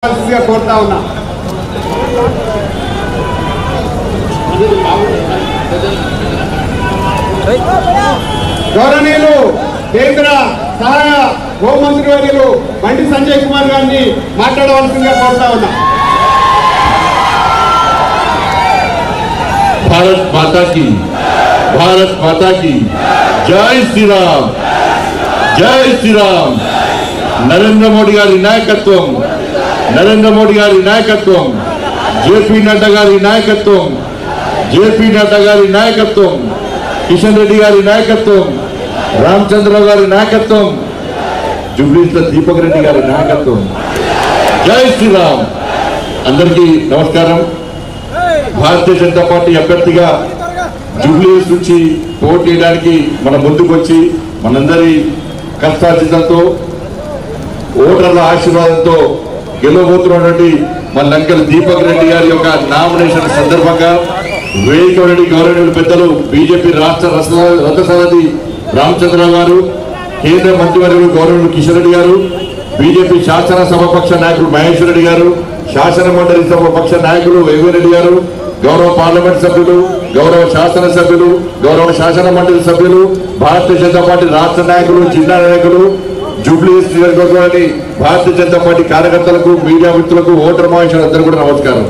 కోరుతా ఉన్నా. గౌరవనీయులు కేంద్ర సహాయ హోంమంత్రి వర్యులు బండి సంజయ్ కుమార్ గారిని మాట్లాడవలసిందిగా కోరుతా ఉన్నా. भारत माता की जय श्री राम, जय श्री राम. नरेंद्र मोदी गारी नायकत्वम, नरेंद्र मोदी गारी नायकत्वम, जेपी नड्डा गारी नायकत्वम, जेपी नड्डा गारी नायकत्वम, किशन रेड्डी गारी नायकत्वम, रामचंद्र गारी नायकत्वम, जुब्लीस दीपक रेड्डी गारी नायकत्वम. जय श्री राम. अंदरिकी नमस्कारम. భారతీయ జనతా పార్టీ అభ్యర్థిగా జూబ్లీహిల్స్ నుంచి పోటీ చేయడానికి మన ముందుకు వచ్చి మనందరి కష్టార్జితంతో ఓటర్ల ఆశీర్వాదంతో గెలవబోతున్నటువంటి మన లంకల దీపక్ రెడ్డి గారి యొక్క నామినేషన్ సందర్భంగా వేదిక గౌరవనీయులు పెద్దలు బీజేపీ రాష్ట్ర రథసారథి రామచంద్రరావు గారు, కేంద్ర మంత్రివర్యులు గౌరవనీయులు కిషన్ రెడ్డి గారు, బీజేపీ శాసనసభాపక్ష నాయకులు మహేశ్వర్ రెడ్డి గారు, శాసన మండలి సభాపక్ష నాయకులు రెడ్డి గారు, గౌరవ పార్లమెంట్ సభ్యులు, గౌరవ శాసనసభ్యులు, గౌరవ శాసన మండలి సభ్యులు, భారతీయ జనతా పార్టీ రాష్ట్ర నాయకులు, జిల్లా నాయకులు, జూబ్లీహిల్స్ నియోజకవర్గంలోని భారతీయ జనతా పార్టీ కార్యకర్తలకు, మీడియా మిత్రులకు, ఓటర్ మహాశయులు అందరూ కూడా నమస్కారం.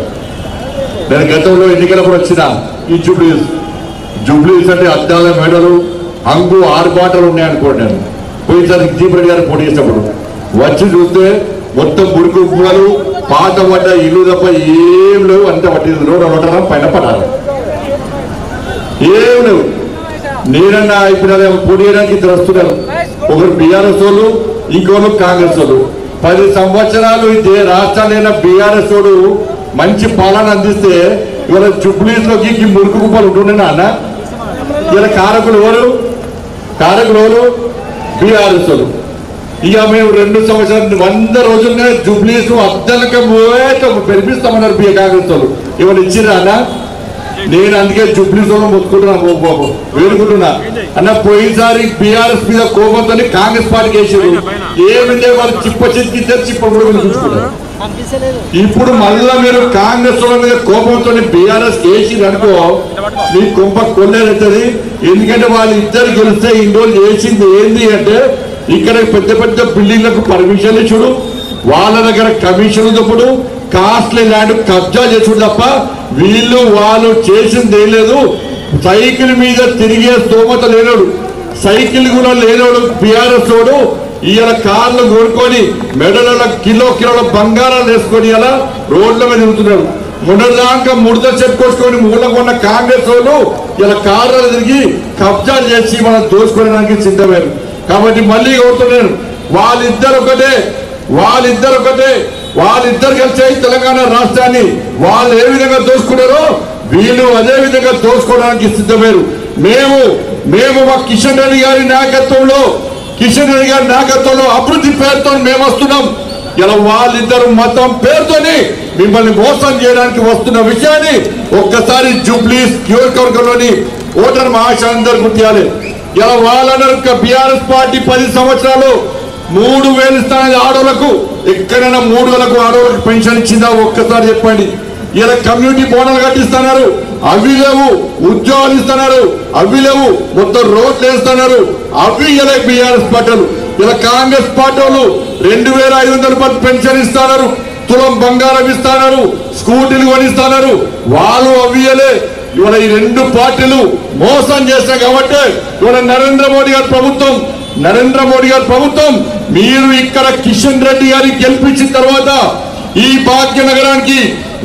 నేను గతంలో ఎన్నికలప్పుడు వచ్చిన ఈ జూబ్లీహిల్స్ అంటే అద్దాల మేడలు, హంగు ఆరుబాటలు ఉన్నాయనుకోండి. నేను పోయినసారి దీపక్ రెడ్డి గారు పోటీ చేసినప్పుడు వచ్చి చూస్తే మొత్తం మురుకు గుమ్మలు, పాత పడ్డ ఇల్లు తప్ప ఏం లేవు. అంత పట్టి రోడ్డు పడ్డారా, పైన పడాలి, ఏం లేవు. నేనన్నా అయిపోయినా పోటీ చేయడానికి ఇద్దరు వస్తున్నారు. ఒకరు బీఆర్ఎస్ వాళ్ళు, ఇంకొకరు కాంగ్రెస్ వాళ్ళు. 10 సంవత్సరాలు ఇదే రాష్ట్రాలైన బీఆర్ఎస్ వాడు మంచి పాలన అందిస్తే ఇవాళ జూబ్లీహిల్స్ లోకి మురుకు గుమ్మలు ఉంటుండేనా అన్న? ఇలా కారకులు ఎవరు? బీఆర్ఎస్ వాళ్ళు. ఇక మేము 2 సంవత్సరాలు 100 రోజులుగా జూబ్లీహిల్స్ అద్దలక పెరిపిస్తామన్నారు కాంగ్రెస్ వాళ్ళు. ఇవాళ ఇచ్చిరా అన్న? నేను అందుకే జూబ్లీహిల్స్ వాళ్ళు మొత్తుకుంటున్నాను, వేడుకుంటున్నా అన్న. పోయినసారి బీఆర్ఎస్ మీద కోపంతో కాంగ్రెస్ పార్టీకి వేసారు. ఏమింటే వాళ్ళు చిప్పచ్చిస్తారు, చిప్ప కూడా మీరు చూసుకున్నారు. ఇప్పుడు మళ్ళా మీరు కాంగ్రెస్ వాళ్ళ మీద కోపంతో బీఆర్ఎస్ వేసిరు అనుకో, మీ కొంప కొల్లేదవుతుంది. ఎందుకంటే వాళ్ళు ఇద్దరు గెలిస్తే ఇన్ని రోజులు చేసింది ఏంది అంటే, ఇక్కడ పెద్ద పెద్ద బిల్డింగ్లకు పర్మిషన్ ఇచ్చుడు, వాళ్ళ దగ్గర కమిషన్ దొప్పుడు, కాస్ట్లీ ల్యాండ్ కబ్జా చేసుడు తప్ప వాళ్ళు చేసింది ఏం లేదు. సైకిల్ మీద తిరిగే స్తోమత లేనోడు, సైకిల్ కూడా లేనోడు బీఆర్ఎస్ వాడు ఇలా కార్లు కొనుక్కొని మెడల కిలోల బంగారాలు వేసుకొని ఇలా రోడ్ల మీద తిరుగుతున్నాడు. మొన్నదాకా ముడత చెప్పుకొచ్చుకొని మూలకొన్న కాంగ్రెస్ వాళ్ళు ఇలా కార్లు తిరిగి కబ్జాలు చేసి మనం దోచుకోవడానికి సిద్ధమయ్యారు. కాబట్టి మళ్ళీ కోరుతున్నాను, వాళ్ళిద్దరు కలిసి తెలంగాణ రాష్ట్రాన్ని వాళ్ళు ఏ విధంగా దోచుకున్నారో వీళ్ళు అదే విధంగా దోచుకోవడానికి సిద్ధమయ్యారు. మేము మా కిషన్ రెడ్డి గారి నాయకత్వంలో అభివృద్ధి పేరుతో మేము వస్తున్నాం. ఇలా వాళ్ళిద్దరు మతం పేరుతోని మిమ్మల్ని మోసం చేయడానికి వస్తున్న విషయాన్ని ఒక్కసారి జూబ్లీహిల్స్ నియోజకవర్గంలోని ఓటర్ మహాశయులందరూ గుర్తియాలి. ఇలా వాళ్ళందరూ బీఆర్ఎస్ పార్టీ 10 సంవత్సరాలు 3000 ఇస్తానని ఆడోళ్లకు, ఎక్కడైనా 3000కు ఆడోళ్లకు పెన్షన్ ఇచ్చిందా ఒక్కసారి చెప్పండి. ఇలా కమ్యూనిటీ భవనాలు కట్టిస్తున్నారు, అవి లేవు. ఉద్యోగాలు ఇస్తున్నారు, అవి లేవు. మొత్తం రోడ్లు వేస్తున్నారు, అవి ఇలా బీఆర్ఎస్ పార్టీలు. ఇలా కాంగ్రెస్ పార్టీ వాళ్ళు 2500 రూపాయలు పెన్షన్ ఇస్తున్నారు, తులం బంగారం ఇస్తున్నారు, స్కూటీలు కొనిస్తున్నారు. వాళ్ళు అవియలే. ఇవాళ ఈ 2 పార్టీలు మోసం చేస్తాయి. కాబట్టి ఇవాళ నరేంద్ర మోడీ గారి ప్రభుత్వం మీరు ఇక్కడ కిషన్ రెడ్డి గారికి గెలిపించిన తర్వాత ఈ భాగ్యనగరానికి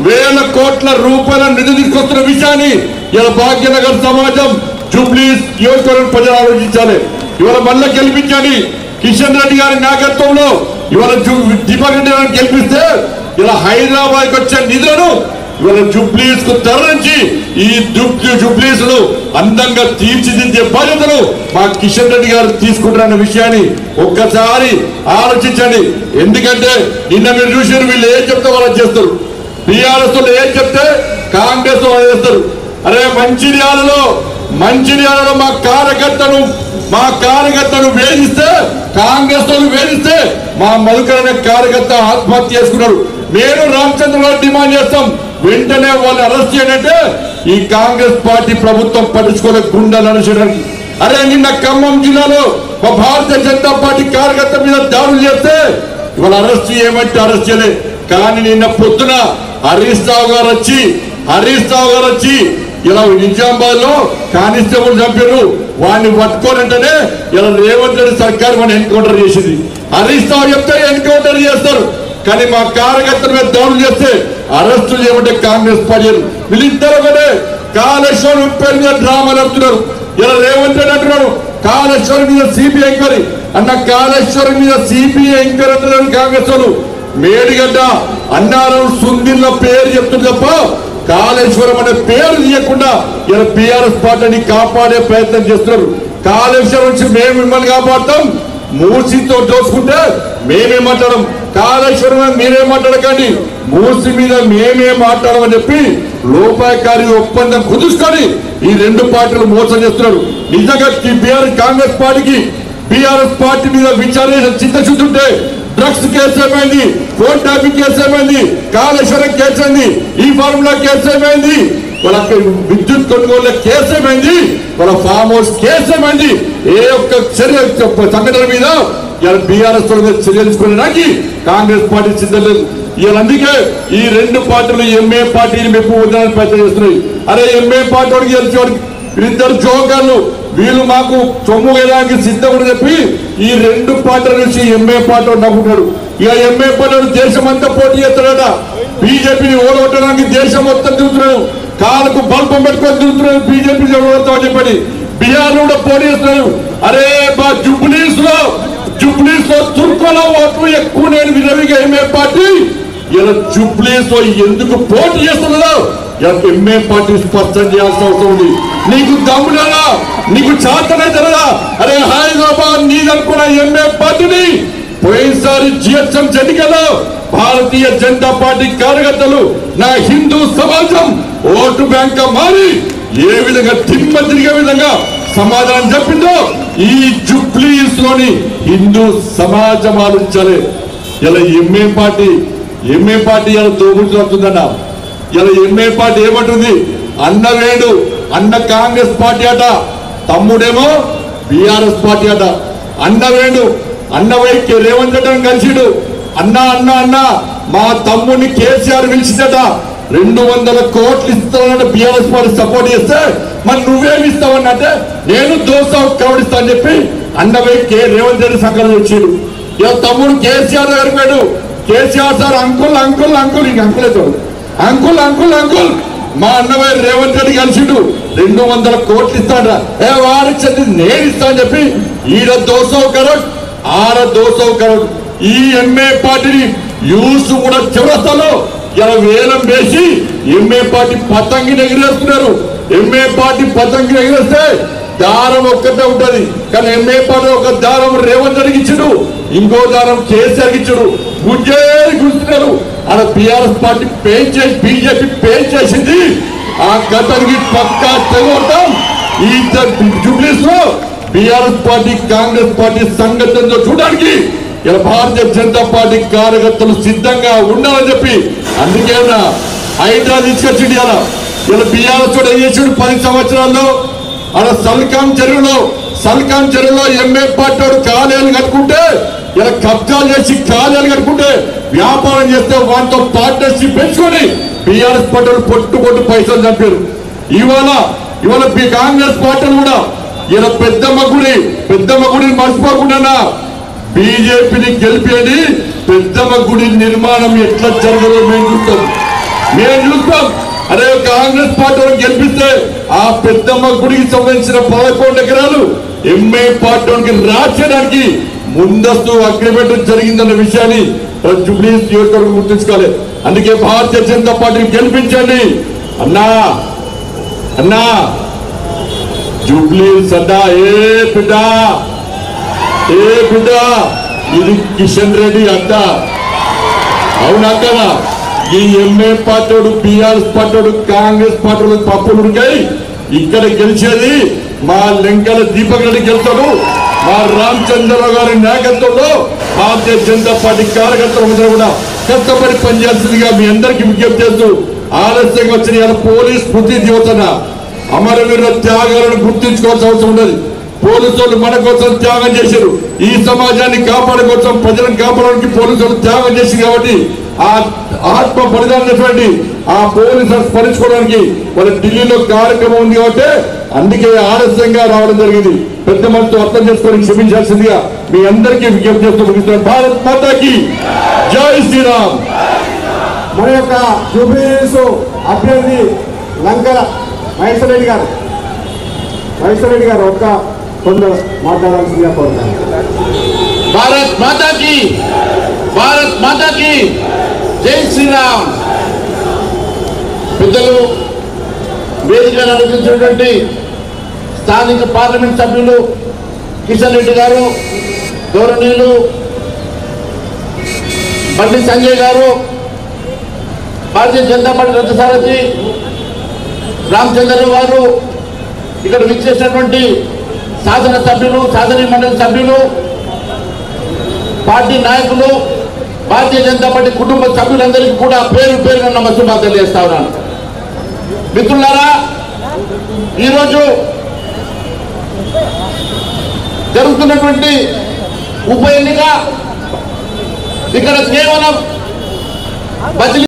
1000 కోట్ల రూపాయల నిధి తీసుకొస్తున్న విషయాన్ని ఇలా భాగ్యనగర్ సమాజం, జూబ్లీహిల్స్ నియోజకవర్గం ప్రజలు ఆలోచించాలి. ఇవాళ మళ్ళీ గెలిపించాలి. కిషన్ రెడ్డి గారి నాయకత్వంలో ఇవాళ దీపక్ రెడ్డి గారిని గెలిపిస్తే ఇలా హైదరాబాద్కి వచ్చే నిధులను ఇవాళ జూబ్లీహిల్స్ కు తరలించి ఈ జూబ్లీహిల్స్ ను అందంగా తీర్చిదిద్దే బాధ్యతలు మా కిషన్ రెడ్డి గారు తీసుకుంటారన్న విషయాన్ని ఒక్కసారి ఆలోచించండి. ఎందుకంటే నిన్న మీరు చూసారు, వీళ్ళు ఏం చెప్తే వాళ్ళు చేస్తారు. బీఆర్ఎస్ వాళ్ళు ఏం చెప్తే కాంగ్రెస్ వాళ్ళు చేస్తారు. అరే మంచిర్యాలలో మా కార్యకర్తను వేధిస్తే, కాంగ్రెస్ వాళ్ళు వేధిస్తే మా మధుకర్ అనే కార్యకర్త ఆత్మహత్య చేసుకున్నాడు. నేను రామచంద్రరావు డిమాండ్ చేస్తాం, వెంటనే వాళ్ళు అరెస్ట్ చేయాలంటే ఈ కాంగ్రెస్ పార్టీ ప్రభుత్వం పట్టించుకోలే గుండాలు అరెస్ట్. అరే నిన్న ఖమ్మం జిల్లాలో భారతీయ జనతా పార్టీ కార్యకర్త మీద దాడులు చేస్తే ఇవాళ అరెస్ట్ చేయమంటే అరెస్ట్ చేయలే. కానీ నిన్న పొద్దున హరీష్ రావు గారు వచ్చి ఇలా నిజామాబాద్ లో కానిస్టేబుల్ చంపారు, వాడిని పట్టుకోనంటేనే ఇలా రేవంత్ రెడ్డి సర్కార్ మనం ఎన్కౌంటర్ చేసింది. హరీష్ రావు చెప్తే ఎన్కౌంటర్ చేస్తారు, కానీ మా కార్యకర్తల మీద దాడులు చేస్తే అరెస్టులు చేయమంటే కాంగ్రెస్ పార్టీ వీళ్ళిద్దరు ఒకటే. కాళేశ్వరం పేరు మీద డ్రామాలు ఆడుతున్నారు. ఇలా రేవంత్ రెడ్డి అంటున్నాడు కాళేశ్వరం మీద సిబిఐ ఎంక్వైరీ అన్న, కాళేశ్వరం మీద సిబిఐ ఎంక్వైరీ అంటున్నారు కాంగ్రెస్ వాళ్ళు. మేడిగడ్డ అన్నారం సుందిల్ల పేరు చెప్తుంది తప్ప కాళేశ్వరం అనే పేరు తీయకుండా ఇలా బీఆర్ఎస్ పార్టీని కాపాడే ప్రయత్నం చేస్తున్నారు. కాళేశ్వరం నుంచి మేము మిమ్మల్ని కాపాడుతాం, మూసితో దోసుకుంటే మేమే మాట్లాడడం, కాళేశ్వరం మీరే మాట్లాడకండి, మూసి మీద మేమే మాట్లాడమని చెప్పి లోపాయకారి ఒప్పందం కుదుర్చుకొని ఈ రెండు పార్టీలు మోసం చేస్తున్నారు. నిజంగా కాంగ్రెస్ పార్టీకి బీఆర్ఎస్ పార్టీ మీద విచారణ చిత్తశుద్ధి ఉంటే డ్రగ్స్ కేసు ఏమైంది, ఫోన్ ట్యాపింగ్ కేసు ఏమైంది, కాళేశ్వరం కేసు అయింది, ఈ ఫార్ములా కేసు ఏమైంది, వాళ్ళ విద్యుత్ కొనుగోలు కేసు ఏమైంది, వాళ్ళ ఫామ్ హౌస్ కేసు ఏమైంది, ఏ ఒక్క చర్య సంఘటన మీద బీఆర్ఎస్ చర్యలు తీసుకోవడానికి కాంగ్రెస్ పార్టీ సిద్ధం లేదు. అందుకే ఈ రెండు పార్టీలు ఎంఏ పార్టీని మెప్పు వదలని ప్రయత్నం చేస్తున్నాయి. అరే ఎంఏ పార్టీ వాడికి గెలిచేవాడికి వీళ్ళిద్దరు జోకర్లు, వీళ్ళు మాకు సొమ్ము వేయడానికి సిద్ధం అని చెప్పి ఈ రెండు పార్టీల నుంచి ఎంఏ పార్టీ నవ్వుకున్నాడు. ఇక ఎంఏ పార్టీ దేశం అంతా పోటీ చేస్తాడట, బీజేపీని ఓడగొట్టడానికి దేశం మొత్తం తిరుగుతున్నాడు, కాళ్ళకు బల్పం పెట్టుకొని తిరుగుతున్నాడు బీజేపీ ఓడగొడతామని చెప్పని. బీహార్ కూడా పోటీ చేస్తున్నాడు. అరే మా జుబ్లీస్ లో తుర్కోలో ఓట్లు ఎక్కువ నేను విరవిగా ఎంఏ పార్టీ ఇలా జుబ్లీస్ లో ఎందుకు పోటీ చేస్తున్నదో ఎంఏ పార్టీ స్పష్టం చేయాల్సిన అవసరం ఉంది. నీకు దమ్ములేదా, నీకు చేతనైతేదా? అరే హైదరాబాద్ నీదనుకున్న ఎంఏ పార్టీని పోయినసారి జిహెచ్ఎం ఎన్నికల్లో భారతీయ జనతా పార్టీ కార్యకర్తలు నా హిందూ సమాజం ఓటు బ్యాంక్ మారి ఏ విధంగా తిమ్మ తిరిగే విధంగా సమాధానం చెప్పిందో ఈ జుబ్లీస్ లోని హిందూ సమాజం ఆలోచించాలి. ఇలా ఎంఏ పార్టీ ఇలా దోగుతుందన్న. ఇలా ఎంఏ పార్టీ ఏమంటుంది, అన్న వేడు అన్న కాంగ్రెస్ పార్టీ అట, తమ్ముడేమో బీఆర్ఎస్ పార్టీ అట. అన్న వేడు అన్న వైకి రేవంత్ రెడ్డి కలిసిడు, అన్న అన్న అన్న మా తమ్ముడిని కేసీఆర్ పిలిచిందట, 200 కోట్లు ఇస్తానని బీఆర్ఎస్ పార్టీ సపోర్ట్ చేస్తే మరి నువ్వేమి ఇస్తావన్నట్టే నేను దోస్తావు కవడిస్తా అని చెప్పి అన్న వైకి రేవంత్ రెడ్డి సంకలనం వచ్చాడు. ఇక తమ్ముడు కేసీఆర్ దగ్గరికి పోయాడు. KCR sir uncle uncle uncle ఇంక అంకుల్ మా అన్నవై రేవంత్ రెడ్డి కలిసిడు, 200 కోట్లు ఇస్తాడా, వాడిచ్చింది నేను ఇస్తా అని చెప్పి ఈడ 200 కరోడ్ ఆడ 200 కరోడ్. ఈ ఎంఏ పార్టీని యూస్ కూడా చివరస్తాలో ఇలా వేలం వేసి ఎంఏ పార్టీ పతంగిని ఎగిరేస్తున్నారు. ఎంఏ పార్టీ పతంగిని ఎగిరేస్తే దారం ఒక్కటే ఉంటది, కానీ ఎంఏ పార్టీ ఒక దారం రేవంత్ రెడ్డికి ఇచ్చాడు, ఇంకో దారం కేసీఆర్కి ఇచ్చాడు. గుర్తున్నారు అలా బీఆర్ఎస్ పార్టీ బీజేపీ పే చేసింది. ఆ గతానికి పక్కా తెగొడతాం. ఈ జుబ్లీస్ లో బీఆర్ఎస్ పార్టీ కాంగ్రెస్ పార్టీ సంఘటనతో చూడడానికి ఇలా భారతీయ జనతా పార్టీ కార్యకర్తలు సిద్ధంగా ఉండాలని చెప్పి అందుకే హైడ్రా తీసుకొచ్చింది. ఇలా బీఆర్ఎస్ ఏం చేసాడు 10 సంవత్సరాల్లో అలా సల్కాన్ చెరువులో ఎంఏ పార్టీ వాడు కాలేలు కట్టుకుంటే ఇలా కబ్జాలు చేసి కాలేలు కట్టుకుంటే వ్యాపారం చేస్తే వాటితో పార్ట్నర్షిప్ పెంచుకొని బీఆర్ఎస్ పార్టీ పొట్టు పైసలు చంపారు. ఇవాళ కాంగ్రెస్ పార్టీలు కూడా ఇలా పెద్దమ్మ గుడిని మర్చిపోకుండా బీజేపీని గెలిపేది, పెద్దమ్మ గుడి నిర్మాణం ఎట్లా జరగదో మేము చూస్తాం. అదే కాంగ్రెస్ పార్టీ గెలిపిస్తే ఆ పెద్దమ్మ గుడికి సంబంధించిన 11 ఎకరాలు ఎంఏ పార్టీకి రాసేయడానికి ముందస్తు అగ్రిమెంట్ జరిగిందన్న విషయాన్ని జుబ్లీస్ నియోజకవర్గం గుర్తుంచుకోవాలి. అందుకే భారతీయ జనతా పార్టీని గెలిపించండి అన్నా. జుబ్లీస్ అడ్డా ఏ బిడ్డ ఇది కిషన్ రెడ్డి అడ్డా, అవునా కదా? ఈ MA party BRS party Congress party పప్పులు ఉడికాయి. ఇక్కడ గెలిచేది మా లెంకల దీపక్ రెడ్డి గెలుస్తాడు. మా రామచంద్రరావు గారి నాయకత్వంలో భారతీయ జనతా పార్టీ కార్యకర్తలు కూడా కష్టపడి పనిచేస్తుందిగా మీ అందరికీ విజ్ఞప్తి చేస్తూ ఆలస్యంగా వచ్చిన ఇలా పోలీస్ స్మృతి దివసన అమరవీరుల త్యాగాలను గుర్తించుకోవాల్సిన అవసరం ఉన్నది. పోలీసులు మన కోసం త్యాగం చేశారు. ఈ సమాజాన్ని కాపాడే కోసం ప్రజలను కాపాడడానికి పోలీసులు త్యాగం చేసింది కాబట్టి ఆ ఆత్మ బలిదానటువంటి ఆ పోలీసులు స్మరించుకోవడానికి వాళ్ళ ఢిల్లీలో కార్యక్రమం ఉంది కాబట్టి అందుకే ఆలస్యంగా రావడం జరిగింది. పెద్ద మనసుతో అర్థం చేసుకొని క్షమించాల్సిందిగా మీ అందరికీ విజ్ఞప్తి చేస్తూ ముగిస్తున్నాను. భారత్ మాతాకి జై శ్రీరామ్. మన యొక్క జూబ్లీహిల్స్ అభ్యర్థి లంకల మహేశ్వర్ రెడ్డి గారు ఒక్క కొందరు మాట్లాడాల్సిందిగా కోరుతాను. భారత్ మాతాకి జై శ్రీరామ్. పెద్దలు వేదికను అలంకరించినటువంటి స్థానిక పార్లమెంట్ సభ్యులు కిషన్ రెడ్డి గారు, గౌరవనీయులు బండి సంజయ్ గారు, భారతీయ జనతా పార్టీ రథసారథి రామచంద్రరావు గారు, ఇక్కడ విచ్చేసినటువంటి శాసన సభ్యులు, శాసన మండలి సభ్యులు, పార్టీ నాయకులు, భారతీయ జనతా పార్టీ కుటుంబ సభ్యులందరికీ కూడా పేరు పేరున నమస్కారం తెలియజేస్తా ఉన్నాను. మిత్రులారా, ఈరోజు జరుగుతున్నటువంటి ఉప ఎన్నిక ఇక్కడ కేవలం బదిలీ